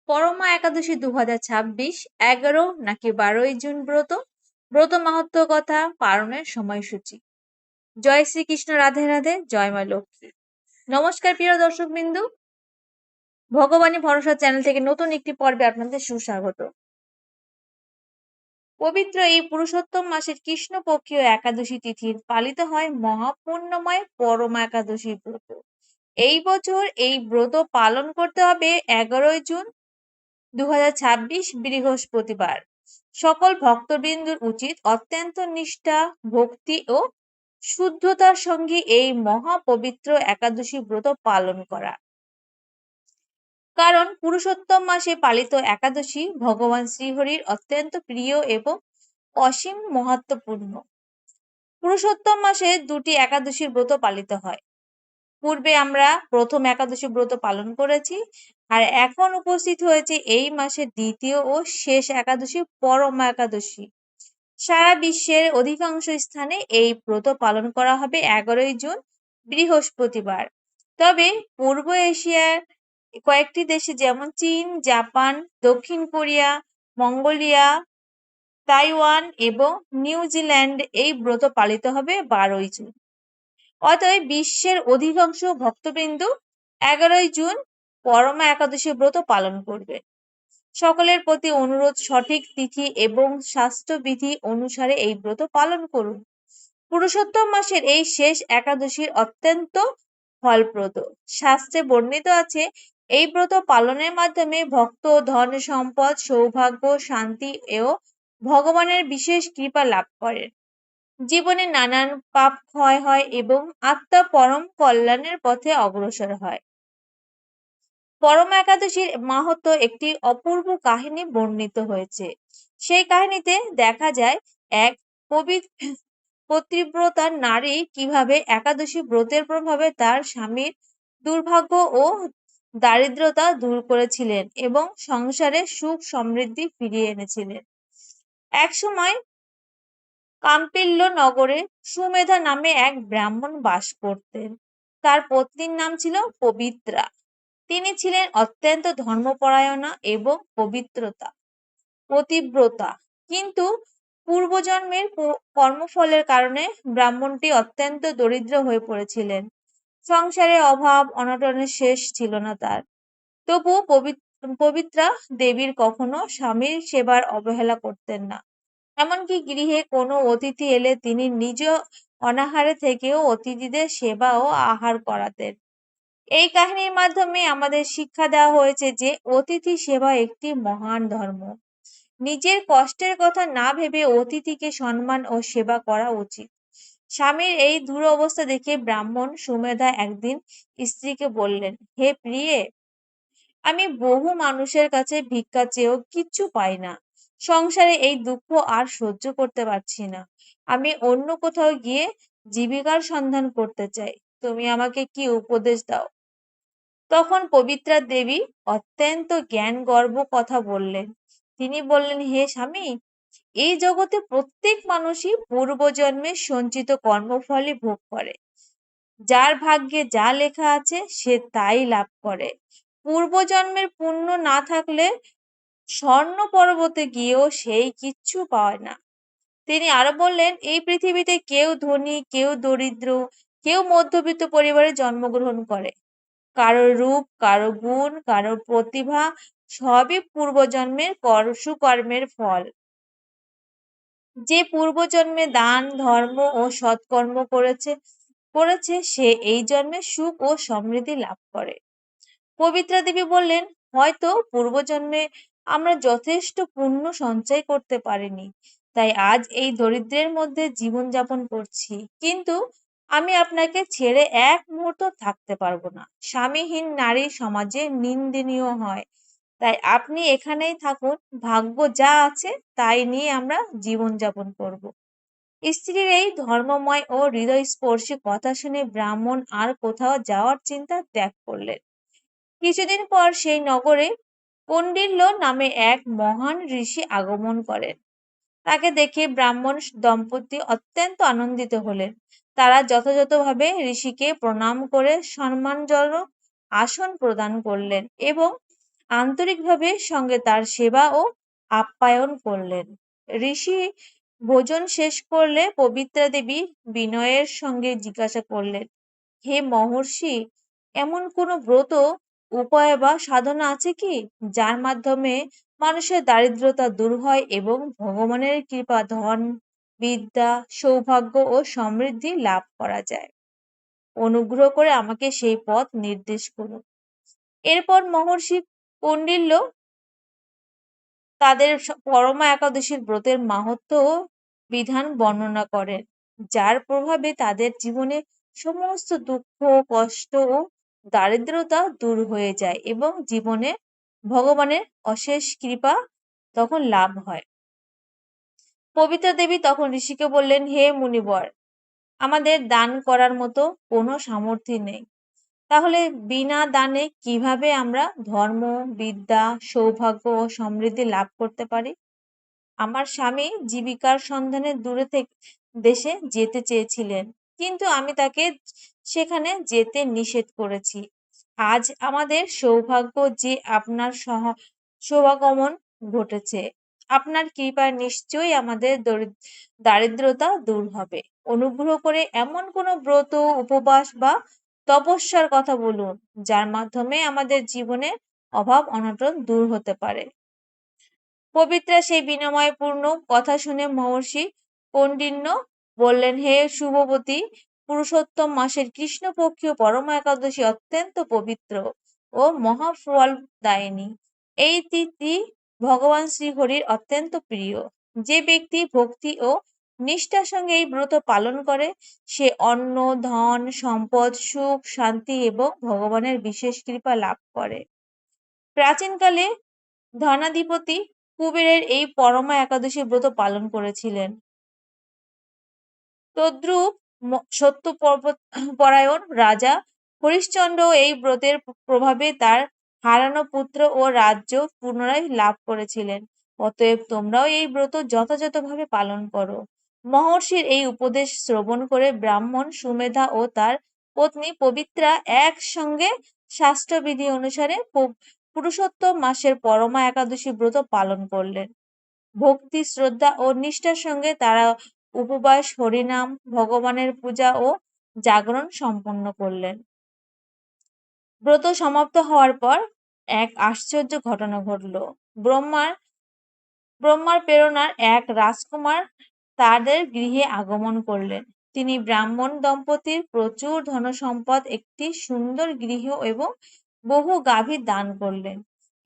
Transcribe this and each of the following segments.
পরমা একাদশী 2026 11 নাকি 12ই জুন ব্রত মাহাত্ম্য কথা পালনের সময়সূচি। জয় শ্রীকৃষ্ণ, রাধে রাধে, জয় মা লক্ষ্মী। নমস্কার প্রিয় দর্শক বিন্দু, ভগবানী ভরসা চ্যানেল থেকে নতুন একটি পর্বে আপনাদের সুস্বাগত। পবিত্র এই পুরুষোত্তম মাসের কৃষ্ণপক্ষীয় একাদশী তিথির পালিত হয় মহাপুণ্যময় পরমা একাদশী ব্রত। এই বছর এই ব্রত পালন করতে হবে 11ই জুন 2026 বৃহস্পতিবার। সকল ভক্তবৃন্দুর উচিত অত্যন্ত নিষ্ঠা, ভক্তি ও শুদ্ধতার সঙ্গে এই মহাপবিত্র একাদশী ব্রত পালন করা। কারণ পুরুষোত্তম মাসে পালিত একাদশী ভগবান শ্রীহরির অত্যন্ত প্রিয় এবং অসীম মহত্বপূর্ণ। পুরুষোত্তম মাসে দুটি একাদশীর ব্রত পালিত হয়। পূর্বে আমরা প্রথম একাদশী ব্রত পালন করেছি, আর এখন উপস্থিত হয়েছে এই মাসের দ্বিতীয় ও শেষ একাদশী পরমা একাদশী। সারা বিশ্বের অধিকাংশ স্থানে এই ব্রত পালন করা হবে 11ই জুন বৃহস্পতিবার। তবে পূর্ব এশিয়ার কয়েকটি দেশে যেমন চীন, জাপান, দক্ষিণ কোরিয়া, মঙ্গোলিয়া, তাইওয়ান এবং নিউজিল্যান্ড এই ব্রত পালিত হবে 12ই জুন। অতএব বিশ্বের অধিকাংশ ভক্তবৃন্দ 11ই জুন পরমা একাদশী ব্রত পালন করবে। সকলের প্রতি অনুরোধ, সঠিক তিথি এবং স্বাস্থ্যবিধি অনুসারে এই ব্রত পালন করুন। পুরুষোত্তম মাসের এই শেষ একাদশীর অত্যন্ত ফলপ্রদ। শাস্ত্রে বর্ণিত আছে, এই ব্রত পালনের মাধ্যমে ভক্ত ধন সম্পদ, সৌভাগ্য, শান্তি ও ভগবানের বিশেষ কৃপা লাভ করেন। জীবনে নানান পাপ ক্ষয় হয় এবং আত্মা পরম কল্যাণের পথে অগ্রসর হয়। পরমা একাদশীর মাহাত্ম্য একটি অপূর্ব কাহিনী বর্ণিত হয়েছে। সেই কাহিনীতে দেখা যায় এক পতিব্রতা নারী কিভাবে একাদশী ব্রতের প্রভাবে তার স্বামীর দুর্ভাগ্য ও দারিদ্রতা দূর করেছিলেন এবং সংসারে সুখ সমৃদ্ধি ফিরিয়ে এনেছিলেন। একসময় কাম্পিল্য নগরে সুমেধা নামে এক ব্রাহ্মণ বাস করতেন। তার পত্নীর নাম ছিল পবিত্রা। তিনি ছিলেন অত্যন্ত ধর্মপরায়ণা এবং পতিব্রতা, কিন্তু পূর্বজন্মের কর্মফলের কারণে ব্রাহ্মণটি অত্যন্ত দরিদ্র হয়ে পড়েছিলেন। সংসারে অভাব অনটনের শেষ ছিল না তার। তবু পবিত্রা দেবীর কখনো স্বামীর সেবার অবহেলা করতেন না। এমনকি গৃহে কোনো অতিথি এলে তিনি নিজ অনাহারে থেকেও অতিথিদের সেবা ও আহার করাতেন। এই কাহিনীর মাধ্যমে আমাদের শিক্ষা দেওয়া হয়েছে যে অতিথি সেবা একটি মহান ধর্ম। নিজের কষ্টের কথা না ভেবে অতিথিকে সম্মান ও সেবা করা উচিত। স্বামীর এই দুরবস্থা দেখে ব্রাহ্মণ সুমেধা একদিন স্ত্রীকে বললেন, হে প্রিয়ে, আমি বহু মানুষের কাছে ভিক্ষা চেয়েও কিচ্ছু পাই না। সংসারে এই দুঃখ আর সহ্য করতে পারছি না। আমি অন্য কোথাও গিয়ে জীবিকার সন্ধান করতে চাই। তুমি আমাকে কি উপদেশ দাও? তখন পবিত্রা দেবী অত্যন্ত জ্ঞানগর্ভ কথা বললেন। তিনি বললেন, হে স্বামী, এই জগতে প্রত্যেক মানুষই পূর্বজন্মে সঞ্চিত কর্মফলই ভোগ করে। যার ভাগ্যে যা লেখা আছে সে তাই লাভ করে। পূর্বজন্মের পুণ্য না থাকলে স্বর্ণ পর্বতে গিয়েও সেই কিচ্ছু পায় না। তিনি আরো বললেন, এই পৃথিবীতে কেউ ধনী, কেউ দরিদ্র, কেউ মধ্যবিত্ত পরিবারে জন্মগ্রহণ করে। কারো রূপ, কারো গুণ, কারো প্রতিভা সবই পূর্বজন্মের সুকর্মের ফল। যে পূর্বজন্মে দান, ধর্ম ও সৎকর্ম করেছে সে এই জন্মে সুখ ও সমৃদ্ধি লাভ করে। পবিত্রা দেবী বললেন, হয়তো পূর্বজন্মে আমরা যথেষ্ট পুণ্য সঞ্চয় করতে পারিনি, তাই আজ এই দরিদ্রের মধ্যে জীবনযাপন করছি। কিন্তু আমি আপনাকে ছেড়ে এক মুহূর্ত থাকতে পারবো না। স্বামীহীন নারী সমাজে নিন্দনীয় হয়, তাই আপনি এখানেই থাকুন। ভাগ্য যা আছে তাই নিয়ে আমরা জীবনযাপন করব। স্ত্রীর এই ধর্মময় ও হৃদয়স্পর্শী কথা শুনে ব্রাহ্মণ আর কোথাও যাওয়ার চিন্তা ত্যাগ করলেন। কিছুদিন পর সেই নগরে কৌণ্ডিল্য নামে এক মহান ঋষি আগমন করেন। তাকে দেখে ব্রাহ্মণ দম্পতি অত্যন্ত আনন্দিত হলেন। তারা যথাযথভাবে ঋষিকে প্রণাম করে সম্মানজনক আসন প্রদান করলেন এবং আন্তরিকভাবে সঙ্গে তার সেবা ও আপ্যায়ন করলেন। ঋষি ভোজন শেষ করলে পবিত্রা দেবী বিনয়ের সঙ্গে জিজ্ঞাসা করলেন, হে মহর্ষি, এমন কোনো ব্রত, উপায় বা সাধনা আছে কি যার মাধ্যমে মানুষের দারিদ্রতা দূর হয় এবং ভগবানের কৃপা ধন, বিদ্যা, সৌভাগ্য ও সমৃদ্ধি লাভ করা যায়? অনুগ্রহ করে আমাকে সেই পথ নির্দেশ করুন। এরপর মহর্ষি কৌন্ডিল্য তাদের পরমা একাদশীর ব্রতের মাহাত্ম্য ও বিধান বর্ণনা করেন, যার প্রভাবে তাদের জীবনে সমস্ত দুঃখ, কষ্ট ও দারিদ্রতা দূর হয়ে যায় এবং জীবনে ভগবানের অশেষ কৃপা তখন লাভ হয়। পবিত্রা দেবী তখন ঋষিকে বললেন, হে মুনিবর, আমাদের দান করার মতো কোনো সামর্থ্য নেই। তাহলে বিনা দানে কিভাবে আমরা ধর্ম, বিদ্যা, সৌভাগ্য ও সমৃদ্ধি লাভ করতে পারি? আমার স্বামী জীবিকার সন্ধানে দূরে থেকে দেশে যেতে চেয়েছিলেন, কিন্তু আমি তাকে সেখানে যেতে নিষেধ করেছি। আজ আমাদের সৌভাগ্য যে আপনার শুভাগমন ঘটেছে। আপনার কৃপায় নিশ্চয়ই আমাদের দারিদ্রতা দূর হবে। অনুগ্রহ করে এমন কোনো ব্রত, উপবাস বা তপস্যার কথা বলুন, যার মাধ্যমে আমাদের জীবনের অভাব অনটন দূর হতে পারে। পবিত্রা সেই বিনয়পূর্ণ কথা শুনে মহর্ষি কৌন্ডিন্য বললেন, হে শুভবতী, পুরুষোত্তম মাসের কৃষ্ণপক্ষীয় পরমা একাদশী অত্যন্ত পবিত্র ও মহাফলদায়িনী। এই তিথি ভগবান শ্রীহরির অত্যন্ত প্রিয়। যে ব্যক্তি ভক্তি ও নিষ্ঠার সঙ্গে এই ব্রত পালন করে, সে অন্ন, ধন, সম্পদ, সুখ, শান্তি এবং ভগবানের বিশেষ কৃপা লাভ করে। প্রাচীনকালে ধনাধিপতি কুবেরের এই পরমা একাদশী ব্রত পালন করেছিলেন। তদ্রূপ সত্যপরায়ণ রাজা হরিশ্চন্দ্র এই ব্রতের প্রভাবে তার হারানো পুত্র ও রাজ্য পুনরায় লাভ করেছিলেন। অতএব তোমরাও এই ব্রত যথাযথভাবে পালন করো। মহর্ষির এই উপদেশ শ্রবণ করে ব্রাহ্মণ সুমেধা ও তার পত্নী পবিত্রা একসঙ্গে শাস্ত্রবিধি অনুসারে পুরুষোত্তম মাসের পরমা একাদশী ব্রত পালন করলেন। ভক্তি, শ্রদ্ধা ও নিষ্ঠার সঙ্গে তারা উপবাস, হরিনাম, ভগবানের পূজা ও জাগরণ সম্পন্ন করলেন। ব্রত সমাপ্ত হওয়ার পর এক আশ্চর্য ঘটনা ঘটল। ব্রহ্মার ব্রহ্মার প্রেরণার এক রাজকুমার তাদের গৃহে আগমন করলেন। তিনি ব্রাহ্মণ দম্পতির প্রচুর ধনসম্পদ, একটি সুন্দর গৃহ এবং বহু গাভী দান করলেন।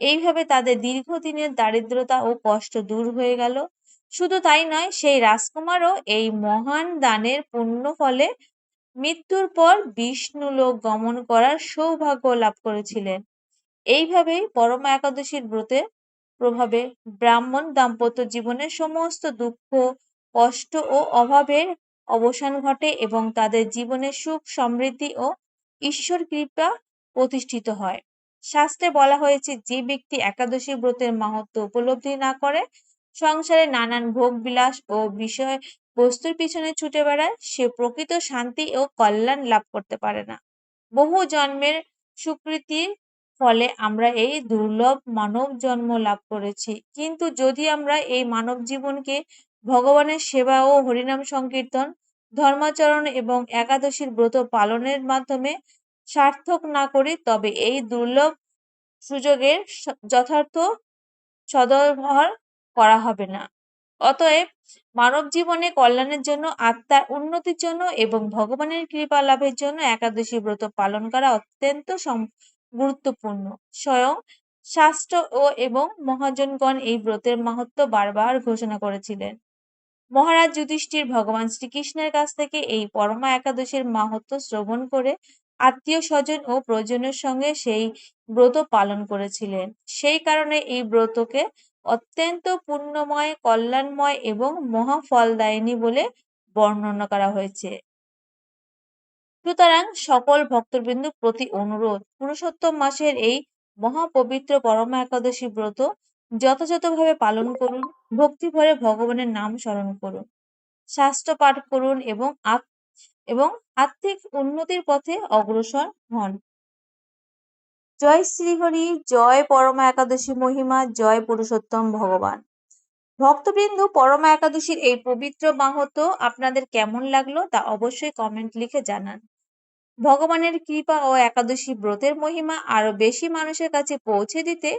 এইভাবে তাদের দীর্ঘদিনের দারিদ্রতা ও কষ্ট দূর হয়ে গেল। শুধু তাই নয়, সেই রাজকুমারও এই মহান দানের পুণ্য ফলে মৃত্যুর পর বিষ্ণুলোক গমন করার সৌভাগ্য লাভ করেছিলেন। এইভাবেই পরমা একাদশীর ব্রতের প্রভাবে ব্রাহ্মণ দাম্পত্য জীবনের সমস্ত দুঃখ, কষ্ট ও অভাবের অবসান ঘটে এবং তাদের জীবনে সুখ, সমৃদ্ধি ও ঈশ্বর কৃপা প্রতিষ্ঠিত হয়। শাস্ত্রে বলা হয়েছে, যে ব্যক্তি একাদশী ব্রতের মাহাত্ম্য উপলব্ধি না করে সংসারে নানান ভোগ বিলাস ও বিষয় বস্তুর পিছনে ছুটে বেড়ায়, সে প্রকৃত শান্তি ও কল্যাণ লাভ করতে পারে না। বহু জন্মের সুকৃতির ফলে আমরা এই দুর্লভ মানব জন্ম লাভ করেছি, কিন্তু যদি আমরা এই মানব জীবনকে ভগবানের সেবা ও হরিনাম সংকীর্তন, ধর্মাচরণ এবং একাদশীর ব্রত পালনের মাধ্যমে সার্থক না করি, তবে এই দুর্লভ সুযোগের যথার্থ সদ্ব্যবহার করা হবে না। অতএব মানব জীবনে কল্যাণের জন্য, আত্মার উন্নতির জন্য এবং ভগবানের কৃপা লাভের জন্য একাদশী ব্রত পালন করা অত্যন্ত গুরুত্বপূর্ণ। স্বয়ং শাস্ত্র এবং মহাজনগণ এই ব্রতের মাহাত্ম্য বারবার ঘোষণা করেছিলেন। মহারাজ যুধিষ্ঠির ভগবান শ্রীকৃষ্ণের কাছ থেকে এই পরমা একাদশীর মাহাত্ম্য শ্রবণ করে আত্মীয় স্বজন ও প্রয়োজনের সঙ্গে সেই ব্রত পালন করেছিলেন। সেই কারণে এই ব্রতকে অত্যন্ত পুণ্যময়, কল্যাণময় এবং মহাফলদায়িনী বলে বর্ণনা করা হয়েছে। সুতরাং সকল ভক্তবৃন্দ প্রতি অনুরোধ, পুরুষোত্তম মাসের এই মহাপবিত্র পরমা একাদশী ব্রত যথাযথভাবে পালন করুন, ভক্তি ভরে ভগবানের নাম স্মরণ করুন, শাস্ত্র পাঠ করুন এবং আত্মিক উন্নতির পথে অগ্রসর হন। জয় শ্রীহরি, জয় পরমা একাদশী মহিমা, জয় পুরুষোত্তম ভগবান। ভক্তবৃন্দ, পরমা একাদশীর এই পবিত্র মাহাত্ম্য আপনাদের কেমন লাগলো তা অবশ্যই কমেন্ট লিখে জানান। ভগবানের কৃপা ও একাদশী ব্রতের মহিমা আরো বেশি মানুষের কাছে পৌঁছে দিতে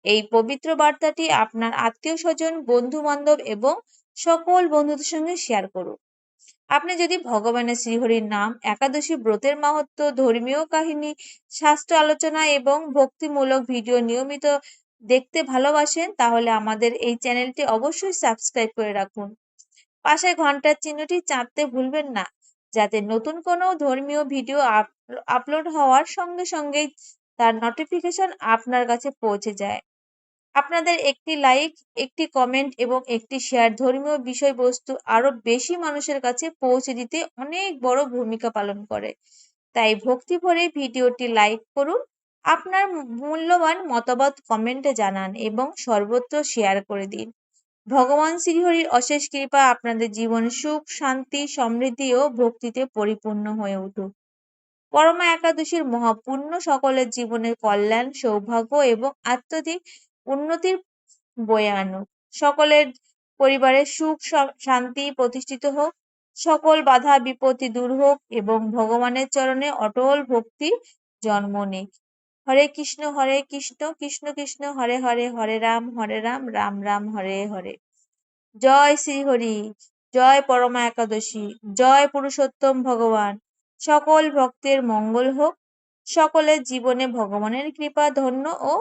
এই পবিত্র বার্তাটি আপনার আত্মীয় স্বজন, বন্ধু বান্ধব এবং সকল বন্ধুদের সঙ্গে শেয়ার করুন। আপনি যদি ভগবানের শ্রীহরির নাম, একাদশী ব্রতের মাহাত্ম্য, ধর্মীয় কাহিনী, শাস্ত্র আলোচনা এবং ভক্তিমূলক ভিডিও নিয়মিত দেখতে ভালোবাসেন, তাহলে আমাদের এই চ্যানেলটি অবশ্যই সাবস্ক্রাইব করে রাখুন। পাশে ঘন্টার চিহ্নটি চাপতে ভুলবেন না, যাতে নতুন কোনো ধর্মীয় ভিডিও আপলোড হওয়ার সঙ্গে সঙ্গেই তার নোটিফিকেশন আপনার কাছে পৌঁছে যায়। আপনাদের একটি লাইক, একটি কমেন্ট এবং একটি শেয়ার ধর্মীয় বিষয়বস্তু আরো বেশি মানুষের কাছে পৌঁছে দিতে অনেক বড় ভূমিকা পালন করে। তাই ভক্তি ভরে ভিডিওটি লাইক করুন, আপনার মূল্যবান মতামত কমেন্টে জানান এবং সর্বত্র শেয়ার করে দিন। ভগবান শ্রীহরির অশেষ কৃপা আপনাদের জীবন সুখ, শান্তি, সমৃদ্ধি ও ভক্তিতে পরিপূর্ণ হয়ে উঠুক। পরমা একাদশীর মহাপুণ্য সকলের জীবনের কল্যাণ, সৌভাগ্য এবং আত্মিক উন্নতির বয়ে আনুক। সকলের পরিবারের সুখ শান্তি প্রতিষ্ঠিত হোক, সকল বাধা বিপত্তি দূর হোক এবং ভগবানের চরণে অটল ভক্তি জন্ম নিক। হরে কৃষ্ণ কৃষ্ণ কৃষ্ণ হরে হরে, হরে রাম রাম রাম হরে হরে। জয় শ্রীহরি, জয় পরমা একাদশী, জয় পুরুষোত্তম ভগবান। সকল ভক্তের মঙ্গল হোক, সকলের জীবনে ভগবানের কৃপা ধন্য ও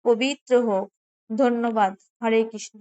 পবিত্র হোক। ধন্যবাদ। হরে কৃষ্ণ।